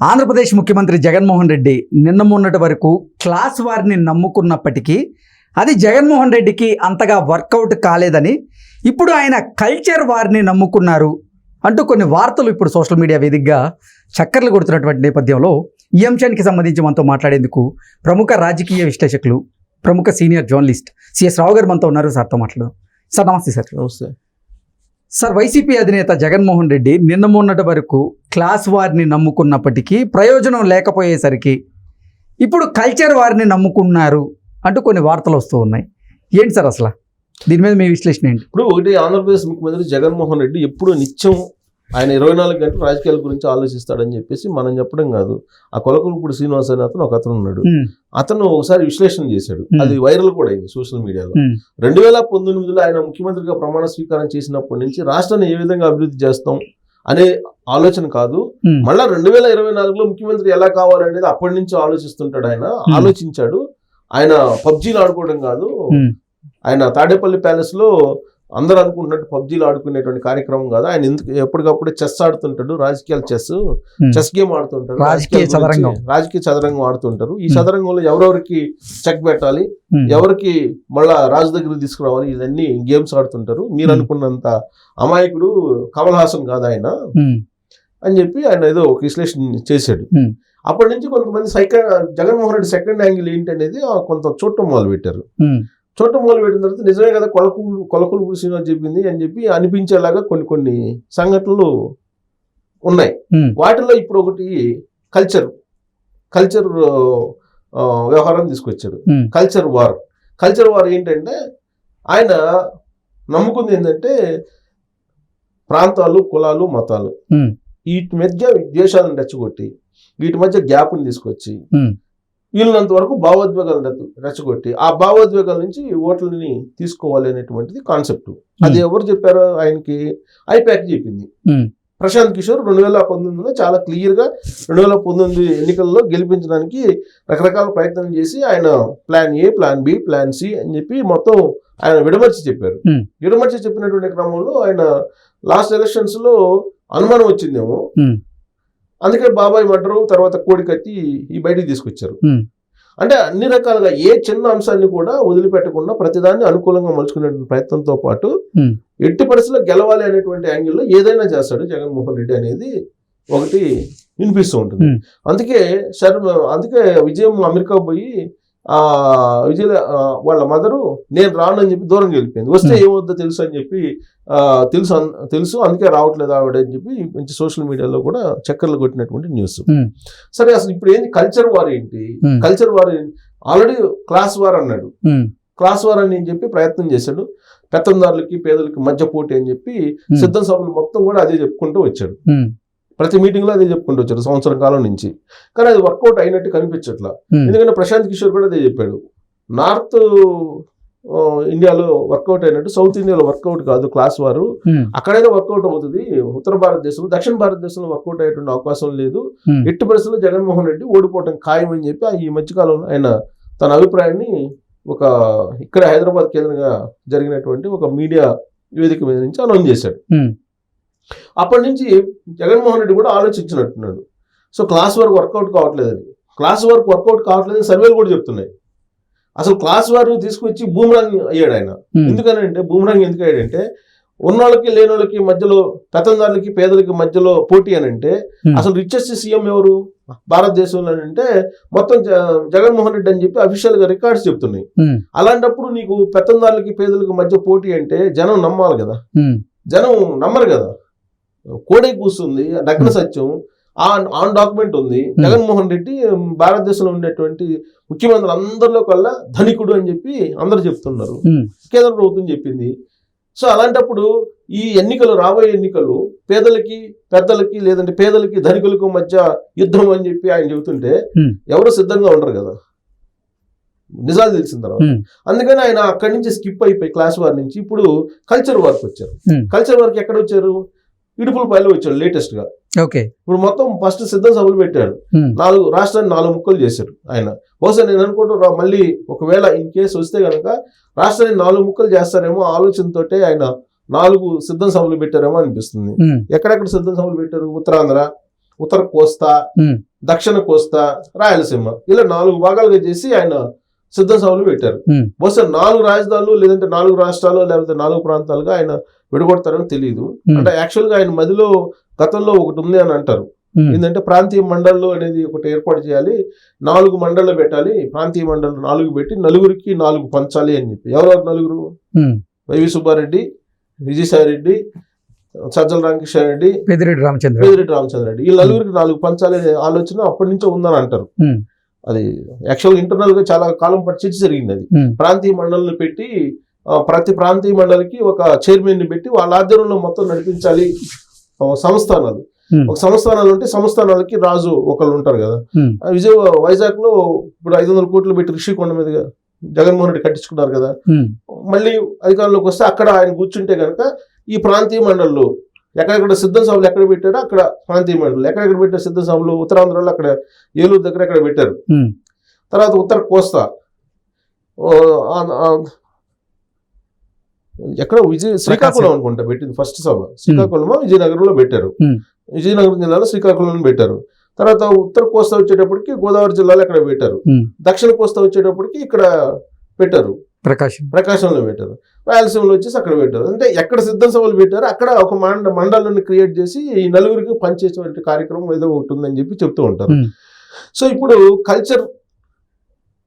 ఆంధ్రప్రదేశ్ ముఖ్యమంత్రి జగన్మోహన్ రెడ్డి నిన్న మొన్నటి వరకు క్లాస్ వారిని నమ్ముకున్నప్పటికీ అది జగన్మోహన్ రెడ్డికి అంతగా వర్కౌట్ కాలేదని ఇప్పుడు ఆయన కల్చర్ వారిని నమ్ముకున్నారు అంటూ కొన్ని వార్తలు ఇప్పుడు సోషల్ మీడియా వేదికగా చక్కర్లు కొడుతున్నటువంటి నేపథ్యంలో ఈ అంశానికి సంబంధించి మనతో మాట్లాడేందుకు ప్రముఖ రాజకీయ విశ్లేషకులు ప్రముఖ సీనియర్ జర్నలిస్ట్ సిఎస్ రావు గారు మనతో ఉన్నారు. సార్తో మాట్లాడదాం. సార్ నమస్తే. సార్ నమస్తే. సార్, వైసీపీ అధినేత జగన్మోహన్ రెడ్డి నిన్న మొన్నటి వరకు క్లాస్ వారిని నమ్ముకున్నప్పటికీ ప్రయోజనం లేకపోయేసరికి ఇప్పుడు కల్చర్ వారిని నమ్ముకున్నారు అంటూ కొన్ని వార్తలు వస్తూ ఉన్నాయి. ఏంటి సార్ అసలు దీని మీద మీ విశ్లేషణ ఏంటి? ఇప్పుడు ఒకటి, ఆంధ్రప్రదేశ్ ముఖ్యమంత్రి జగన్మోహన్ రెడ్డి ఎప్పుడు నిత్యం ఆయన 24 గంటలు రాజకీయాల గురించి ఆలోచిస్తాడని చెప్పేసి మనం చెప్పడం కాదు. ఆ కొలకూరుపూడి శ్రీనివాస్ అనే అతను ఒక అతను ఉన్నాడు. అతను ఒకసారి విశ్లేషణ చేశాడు, అది వైరల్ కూడా అయింది సోషల్ మీడియాలో. 2019లో ఆయన ముఖ్యమంత్రిగా ప్రమాణ స్వీకారం చేసినప్పటి నుంచి రాష్ట్రాన్ని ఏ విధంగా అభివృద్ధి చేస్తాం అనే ఆలోచన కాదు, మళ్ళా 2024లో ముఖ్యమంత్రి ఎలా కావాలనేది అప్పటి నుంచి ఆలోచిస్తుంటాడు. ఆయన ఆలోచించాడు. ఆయన పబ్జీలు ఆడుకోవడం కాదు, ఆయన తాడేపల్లి ప్యాలెస్ లో అందరూ అనుకుంటున్నట్టు పబ్జీలు ఆడుకునేటువంటి కార్యక్రమం కాదు. ఆయన ఎందుకు ఎప్పటికప్పుడు చెస్ ఆడుతుంటాడు, రాజకీయాల చెస్ గేమ్ ఆడుతుంటారు, రాజకీయ చదరంగం ఆడుతుంటారు. ఈ చదరంగంలో ఎవరెవరికి చెక్ పెట్టాలి, ఎవరికి మళ్ళా రాజు దగ్గరికి తీసుకురావాలి, ఇవన్నీ గేమ్స్ ఆడుతుంటారు. మీరు అనుకున్నంత అమాయకుడు కమల్ హాసన్ కాదు ఆయన అని చెప్పి ఆయన ఏదో ఒక విశ్లేషణ చేశాడు. అప్పటి నుంచి కొంతమంది జగన్మోహన్ రెడ్డి సెకండ్ యాంగిల్ ఏంటి అనేది కొంత చూడటం మొదలు పెట్టారు. చూడటం మొదలు పెట్టిన తర్వాత నిజమే కదా కొలకూరుపూడి శ్రీనివాస్ చెప్పింది అని చెప్పి అనిపించేలాగా కొన్ని సంఘటనలు ఉన్నాయి. వాటిలో ఇప్పుడు ఒకటి కల్చర్ వ్యవహారం తీసుకొచ్చారు. కల్చర్ వార్ ఏంటంటే ఆయన నమ్ముకుంది ఏంటంటే ప్రాంతాలు, కులాలు, మతాలు వీటి మధ్య ద్వేషాలను రెచ్చగొట్టి వీటి మధ్య గ్యాప్ని తీసుకొచ్చి వీళ్ళంత వరకు భావోద్వేగాలను రెచ్చగొట్టి ఆ భావోద్వేగాల నుంచి ఓట్లని తీసుకోవాలి అనేటువంటిది కాన్సెప్ట్. అది ఎవరు చెప్పారో ఆయనకి ఐపాక్ చెప్పింది. ప్రశాంత్ కిషోర్ 2019లో చాలా క్లియర్గా 2019 ఎన్నికల్లో గెలిపించడానికి రకరకాల ప్రయత్నం చేసి ఆయన plan A, plan B, plan C అని చెప్పి మొత్తం ఆయన విడమర్చి చెప్పారు. విడమర్చి చెప్పినటువంటి క్రమంలో ఆయన లాస్ట్ ఎలక్షన్స్ లో అనుమానం వచ్చిందేమో, అందుకే బాబాయ్ మర్డరు తర్వాత కోడికత్తి ఈ బయటికి తీసుకొచ్చారు. అంటే అన్ని రకాలుగా ఏ చిన్న అంశాన్ని కూడా వదిలిపెట్టకుండా ప్రతిదాన్ని అనుకూలంగా మలుచుకునే ప్రయత్నంతో పాటు ఎట్టి పరిస్థితుల్లో గెలవాలి అనేటువంటి యాంగిల్లో ఏదైనా చేస్తాడు జగన్మోహన్ రెడ్డి అనేది ఒకటి వినిపిస్తూ ఉంటుంది. అందుకే విజయం అమెరికా పోయి వాళ్ళ మదరు నేను రాను అని చెప్పి దూరంగా వెళ్ళిపోయింది. వస్తే ఏమవుద్దో తెలుసు అని చెప్పి తెలుసు అందుకే రావట్లేదు ఆవిడ అని చెప్పి మంచి సోషల్ మీడియాలో కూడా చక్కర్లు కొట్టినటువంటి న్యూస్. సరే, అసలు ఇప్పుడు ఏంటి కల్చర్ వార్ ఏంటి? Culture war already class war అన్నాడు. క్లాస్ వార్ అని చెప్పి ప్రయత్నం చేశాడు. పెత్తందారులకి పేదలకి మధ్య పోటీ అని చెప్పి సిద్ధం సభలు మొత్తం కూడా అదే చెప్పుకుంటూ వచ్చాడు. ప్రతి మీటింగ్ లో అదే చెప్పుకుంటూ వచ్చారు సంవత్సరం కాలం నుంచి. కానీ అది వర్కౌట్ అయినట్టు కనిపించట్లా. ఎందుకంటే ప్రశాంత్ కిషోర్ కూడా అదే చెప్పాడు. నార్త్ ఇండియాలో వర్కౌట్ అయినట్టు సౌత్ ఇండియాలో వర్కౌట్ కాదు క్లాస్ వారు. అక్కడైతే వర్కౌట్ అవుతుంది, ఉత్తర భారతదేశంలో, దక్షిణ భారతదేశంలో వర్కౌట్ అయ్యేటువంటి అవకాశం లేదు. ఎట్టి పరిస్థితుల్లో జగన్మోహన్ రెడ్డి ఓడిపోవటం ఖాయం అని చెప్పి ఈ మధ్యకాలంలో ఆయన తన అభిప్రాయాన్ని ఇక్కడ హైదరాబాద్ కేంద్రంగా జరిగినటువంటి ఒక మీడియా వేదిక మీద నుంచి అనౌన్స్ చేశాడు. అప్పటి నుంచి జగన్మోహన్ రెడ్డి కూడా ఆలోచించినట్టున్నాడు. సో క్లాస్ వర్క్ వర్కౌట్ కావట్లేదని, వర్కౌట్ కావట్లేదని సర్వేలు కూడా చెప్తున్నాయి. అసలు క్లాస్ వారు తీసుకొచ్చి బూమరాంగ్ అయ్యాడు ఆయన. ఎందుకనంటే బూమరాంగ్ ఎందుకు అయ్యాడంటే ఉన్నోళ్ళకి లేనోళ్ళకి మధ్యలో, పెత్తందారులకి పేదలకి మధ్యలో పోటీ అని అంటే అసలు రిచెస్ట్ సీఎం ఎవరు భారతదేశంలో అంటే మొత్తం జగన్మోహన్ రెడ్డి అని చెప్పి అఫీషియల్ గా రికార్డ్స్ చెప్తున్నాయి. అలాంటప్పుడు నీకు పెత్తందారులకి పేదలకి మధ్య పోటీ అంటే జనం నమ్మాలి కదా, జనం నమ్మరు కదా. కోడే కూస్తుంది, నగ్న సత్యం, ఆన్ డాక్యుమెంట్ ఉంది. జగన్మోహన్ రెడ్డి భారతదేశంలో ఉండేటువంటి ముఖ్యమంత్రులు అందరిలో కల్లా ధనికుడు అని చెప్పి అందరు చెప్తున్నారు, కేంద్ర ప్రభుత్వం చెప్పింది. సో అలాంటప్పుడు ఈ ఎన్నికలు, రాబోయే ఎన్నికలు పేదలకి పెద్దలకి లేదంటే పేదలకి ధనికులకు మధ్య యుద్ధం అని చెప్పి ఆయన చెబుతుంటే ఎవరు సిద్ధంగా ఉండరు కదా నిజాలు తెలిసిన తర్వాత. అందుకని ఆయన అక్కడి నుంచి స్కిప్ అయిపోయి క్లాస్ వార్ నుంచి ఇప్పుడు కల్చర్ వార్కి వచ్చారు. కల్చర్ వార్కి ఎక్కడ వచ్చారు? ఇడుపులపల్లిలో వచ్చాడు లేటెస్ట్ గా. ఇప్పుడు మొత్తం ఫస్ట్ సిద్ధం సభలు పెట్టాడు. రాష్ట్రాన్ని 4 ముక్కలు చేశాడు ఆయన. బహుశా నేను అనుకుంటూ మళ్ళీ ఒకవేళ ఇన్ కేసు వస్తే కనుక రాష్ట్రాన్ని 4 ముక్కలు చేస్తారేమో ఆలోచనతో ఆయన 4 సిద్ధం సభలు పెట్టారేమో అనిపిస్తుంది. ఎక్కడెక్కడ సిద్ధం సభలు పెట్టారు? ఉత్తరాంధ్ర, ఉత్తర కోస్తా, దక్షిణ కోస్తా, రాయలసీమ ఇలా 4 భాగాలుగా చేసి ఆయన సిద్ధం సభలు పెట్టారు. బహుశా 4 రాజధానులు లేదంటే 4 రాష్ట్రాలు లేకపోతే 4 ప్రాంతాలుగా ఆయన విడగొడతారని తెలియదు. అంటే యాక్చువల్ గా ఆయన మధ్యలో గతంలో ఒకటి ఉంది అని అంటారు. ఏంటంటే ప్రాంతీయ మండళ్ళు అనేది ఒకటి ఏర్పాటు చేయాలి, 4 మండళ్ళు పెట్టాలి, ప్రాంతీయ మండళ్ళు 4 పెట్టి 4కి 4 పంచాలి అని చెప్పి. ఎవరెవరు 4? వైవి సుబ్బారెడ్డి, విజయసాయి రెడ్డి, సజ్జల రామకృష్ణారెడ్డి, పెద్దిరెడ్డి రామచంద్ర రెడ్డి. ఈ 4కి 4 పంచాలి అనే ఆలోచన అప్పటి నుంచో ఉందని అంటారు. అది యాక్చువల్ ఇంటర్నల్ గా చాలా కాలం పాటు చర్చ జరిగింది. అది ప్రాంతీయ మండలిని పెట్టి ప్రతి ప్రాంతీయ మండలికి ఒక చైర్మన్ ని పెట్టి వాళ్ళ ఆధ్వర్యంలో మొత్తం నడిపించాలి. సంస్థానాలు, ఒక సంస్థానాలు ఉంటే సంస్థానాలకి రాజు ఒకళ్ళు ఉంటారు కదా. వైజాగ్ లో ఇప్పుడు 500 కోట్లు పెట్టి రిషికొండ మీద జగన్మోహన్ రెడ్డి కట్టించుకున్నారు కదా. మళ్ళీ అధికారంలోకి వస్తే అక్కడ ఆయన కూర్చుంటే కనుక ఈ ప్రాంతీయ మండళ్ళు ఎక్కడెక్కడ సిద్ధం సభలు ఎక్కడ పెట్టారో అక్కడ ప్రాంతీయ మండలి, ఎక్కడెక్కడ పెట్టారు సిద్ధం సభలు ఉత్తరాంధ్రలో అక్కడ ఏలూరు దగ్గర ఎక్కడ పెట్టారు. తర్వాత ఉత్తర కోస్తా ఎక్కడ శ్రీకాకుళం అనుకుంటా పెట్టింది ఫస్ట్ సభ. శ్రీకాకుళం విజయనగరంలో పెట్టారు, విజయనగరం జిల్లాలో శ్రీకాకుళంలో పెట్టారు. తర్వాత ఉత్తర కోస్తా వచ్చేటప్పటికి గోదావరి జిల్లాలో ఎక్కడ పెట్టారు. దక్షిణ కోస్తా వచ్చేటప్పటికి ఇక్కడ పెట్టారు, ప్రకాశంలో పెట్టారు. రాయలసీమలో వచ్చేసి అక్కడ పెట్టారు. అంటే ఎక్కడ సిద్ధం సభలు పెట్టారో అక్కడ ఒక మండలాన్ని క్రియేట్ చేసి ఈ 4కి పనిచేసేటువంటి కార్యక్రమం ఏదో ఒకటి ఉందని చెప్పి చెప్తూ ఉంటారు. సో ఇప్పుడు కల్చర్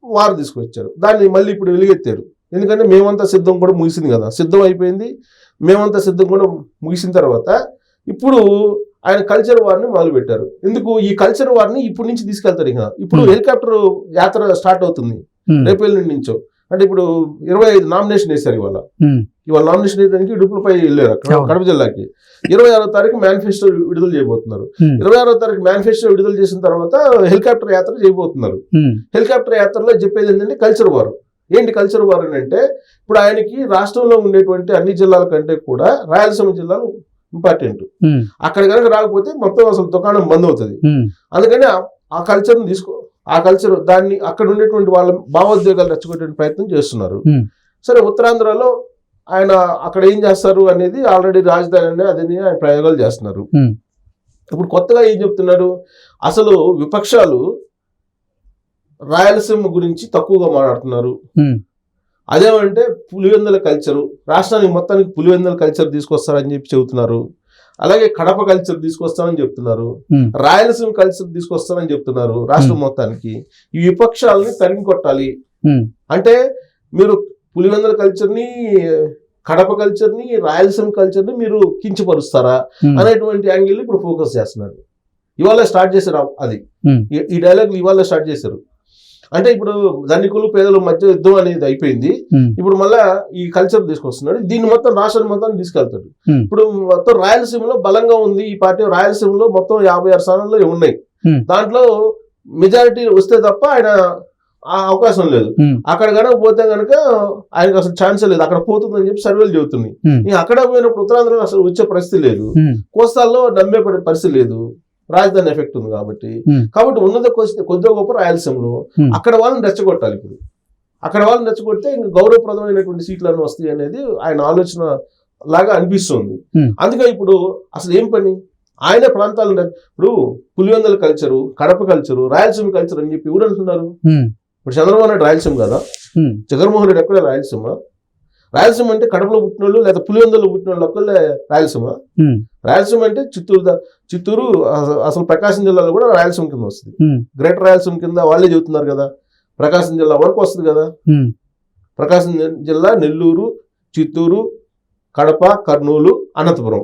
వారు తీసుకొచ్చారు, దాన్ని మళ్ళీ ఇప్పుడు వెలుగెత్తారు. ఎందుకంటే మేమంతా సిద్ధం కూడా ముగిసింది కదా, సిద్ధం అయిపోయింది, మేమంతా సిద్ధం కూడా ముగిసిన తర్వాత ఇప్పుడు ఆయన కల్చర్ వారిని మొదలు పెట్టారు. ఎందుకు ఈ కల్చర్ వారిని ఇప్పుడు నుంచి తీసుకెళ్తారు. ఇప్పుడు హెలికాప్టర్ యాత్ర స్టార్ట్ అవుతుంది రేపు ఎల్లుండి నుంచో. అంటే ఇప్పుడు 25 నామినేషన్ వేశారు. ఇవాళ నామినేషన్ వేయడానికి ఇడుపులపై వెళ్ళారు కడప జిల్లాకి. 26వ తారీఖు మేనిఫెస్టో విడుదల చేయబోతున్నారు. 26వ తారీఖు మేనిఫెస్టో విడుదల చేసిన తర్వాత హెలికాప్టర్ యాత్ర చేయబోతున్నారు. హెలికాప్టర్ యాత్రలో చెప్పేది ఏంటంటే కల్చర్ వారు. ఏంటి కల్చర్ వార్ అని అంటే ఇప్పుడు ఆయనకి రాష్ట్రంలో ఉండేటువంటి అన్ని జిల్లాల కంటే కూడా రాయలసీమ జిల్లాలు ఇంపార్టెంట్. అక్కడ కనుక రాకపోతే మొత్తం అసలు దుకాణం బంద్ అవుతుంది. అందుకని ఆ కల్చర్ని ఆ కల్చర్ దాన్ని అక్కడ ఉండేటువంటి వాళ్ళ భావోద్వేగాలు రెచ్చగొట్టే ప్రయత్నం చేస్తున్నారు. సరే, ఉత్తరాంధ్రలో ఆయన అక్కడ ఏం చేస్తారు అనేది ఆల్రెడీ రాజధాని అదని ఆయన ప్రయోగాలు చేస్తున్నారు. ఇప్పుడు కొత్తగా ఏం చెప్తున్నారు, అసలు విపక్షాలు రాయలసీమ గురించి తక్కువగా మాట్లాడుతున్నారు. అదేమంటే పులివెందుల కల్చరు, రాష్ట్రానికి మొత్తానికి పులివెందుల కల్చర్ తీసుకొస్తారని చెప్పి చెబుతున్నారు. అలాగే కడప కల్చర్ తీసుకొస్తామని చెప్తున్నారు, రాయలసీమ కల్చర్ తీసుకొస్తామని చెప్తున్నారు. రాష్ట్రం మొత్తానికి ఈ విపక్షాలని తరిమి కొట్టాలి అంటే మీరు పులివెందుల కల్చర్ని, కడప కల్చర్ని, రాయలసీమ కల్చర్ని మీరు కించపరుస్తారా అనేటువంటి యాంగిల్ ఇప్పుడు ఫోకస్ చేస్తున్నారు. ఇవాళ స్టార్ట్ చేశారు అది, ఈ డైలాగ్ ఇవాళ స్టార్ట్ చేశారు. అంటే ఇప్పుడు ధనికులు పేదల మధ్య యుద్ధం అనేది అయిపోయింది. ఇప్పుడు మళ్ళా ఈ కల్చర్ తీసుకొస్తున్నాడు. దీన్ని మొత్తం రాష్ట్రాన్ని మొత్తం తీసుకెళ్తాడు. ఇప్పుడు మొత్తం రాయలసీమలో బలంగా ఉంది ఈ పార్టీ. రాయలసీమలో మొత్తం 56 స్థానాల్లో ఉన్నాయి. దాంట్లో మెజారిటీ వస్తే తప్ప ఆయన ఆ అవకాశం లేదు. అక్కడ కనుక పోతే కనుక ఆయనకు అసలు ఛాన్స్ లేదు. అక్కడ పోతుందని చెప్పి సర్వేలు చెబుతున్నాయి. అక్కడ పోయినప్పుడు ఉత్తరాంధ్రలో అసలు వచ్చే పరిస్థితి లేదు, కోస్తాల్లో నమ్మే పరిస్థితి లేదు. రాజధాని ఎఫెక్ట్ ఉంది కాబట్టి ఉన్నది కొద్దిగా గొప్ప రాయలసీమలో అక్కడ వాళ్ళని రెచ్చగొట్టాలి. ఇప్పుడు అక్కడ వాళ్ళని రెచ్చగొడితే ఇంకా గౌరవప్రదమైనటువంటి సీట్లను వస్తాయి అనేది ఆయన ఆలోచన లాగా అనిపిస్తుంది. అందుకే ఇప్పుడు అసలు ఏం పని ఆయన ప్రాంతాలను ఇప్పుడు Pulivendula culture, Kadapa culture, Rayalaseema culture అని చెప్పి ఎవరు అంటున్నారు? ఇప్పుడు చంద్రబాబు నాయుడు రాయలసీమ కదా, జగన్మోహన్ రెడ్డి ఎక్కడ రాయలసీమ? రాయలసీమ అంటే కడపలో పుట్టిన వాళ్ళు లేదా పులివెందులో పుట్టిన వాళ్ళు ఒక్కళ్ళే రాయలసీమ. రాయలసీమ అంటే చిత్తూరు అసలు ప్రకాశం జిల్లాలో కూడా రాయలసీమ కింద వస్తుంది. గ్రేటర్ రాయలసీమ కింద వాళ్ళే చెబుతున్నారు కదా, ప్రకాశం జిల్లా వరకు వస్తుంది కదా. ప్రకాశం జిల్లా నెల్లూరు, చిత్తూరు, కడప, కర్నూలు, అనంతపురం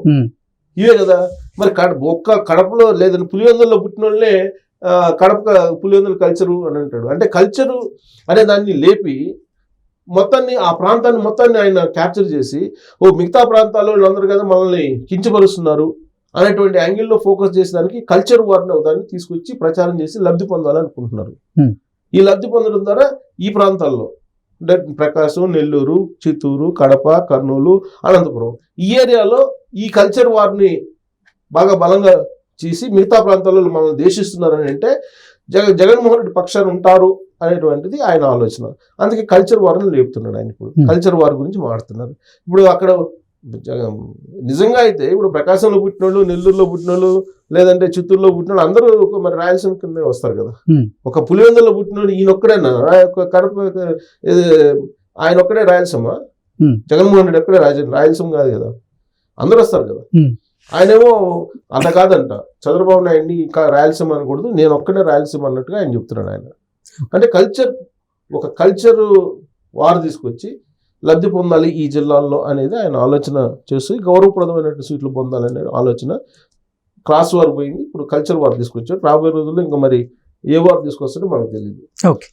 ఇవే కదా. మరి ఒక్క కడపలో లేదని పులివెందుల్లో పుట్టిన వాళ్ళే పులివెందుల కల్చరు అని అంటాడు. అంటే కల్చరు అనే దాన్ని లేపి మొత్తాన్ని ఆ ప్రాంతాన్ని మొత్తాన్ని ఆయన క్యాప్చర్ చేసి మిగతా ప్రాంతాల్లో వీళ్ళందరూ కదా మనల్ని కించపరుస్తున్నారు అనేటువంటి యాంగిల్లో ఫోకస్ చేసేదానికి కల్చర్ వారిని దాన్ని తీసుకొచ్చి ప్రచారం చేసి లబ్ధి పొందాలనుకుంటున్నారు. ఈ లబ్ధి పొందడం ద్వారా ఈ ప్రాంతాల్లో అంటే ప్రకాశం, నెల్లూరు, చిత్తూరు, కడప, కర్నూలు, అనంతపురం ఈ ఏరియాలో ఈ కల్చర్ వారిని బాగా బలంగా చేసి మిగతా ప్రాంతాల్లో మనల్ని దేశిస్తున్నారని అంటే జగన్మోహన్ రెడ్డి పక్షాన్ని ఉంటారు అనేటువంటిది ఆయన ఆలోచన. అందుకే కల్చర్ వార్ని లేపుతున్నాడు ఆయన. ఇప్పుడు కల్చర్ వార్ గురించి మాట్లాడుతున్నారు. ఇప్పుడు అక్కడ నిజంగా అయితే ఇప్పుడు ప్రకాశంలో పుట్టినోళ్ళు, నెల్లూరులో పుట్టినోళ్ళు, లేదంటే చిత్తూరులో పుట్టినోళ్ళు అందరూ మరి రాయలసీమ కింద వస్తారు కదా. ఒక పులివెందులో పుట్టినోడు ఈయనొక్కడేనా కడప, ఆయన ఒక్కడే రాయలసీమ? జగన్మోహన్ రెడ్డి ఒక్కడే రాయలసీమ కాదు కదా, అందరూ వస్తారు కదా. ఆయనేమో అలా కాదంట, చంద్రబాబు నాయుడిని ఇంకా రాయలసీమ అనకూడదు, నేను ఒక్కడే రాయలసీమ అన్నట్టుగా ఆయన చెప్తున్నాడు. ఆయన అంటే ఒక కల్చర్ వారు తీసుకొచ్చి లబ్ధి పొందాలి ఈ జిల్లాల్లో అనేది ఆయన ఆలోచన చేసి గౌరవప్రదమైనటువంటి సీట్లు పొందాలనే ఆలోచన. క్లాస్ వార్ పోయింది, ఇప్పుడు కల్చర్ వార్ తీసుకొచ్చాడు. రాబోయే రోజుల్లో ఇంకా మరి ఏ వార్ తీసుకొస్తాడో మనకు తెలియదు. ఓకే.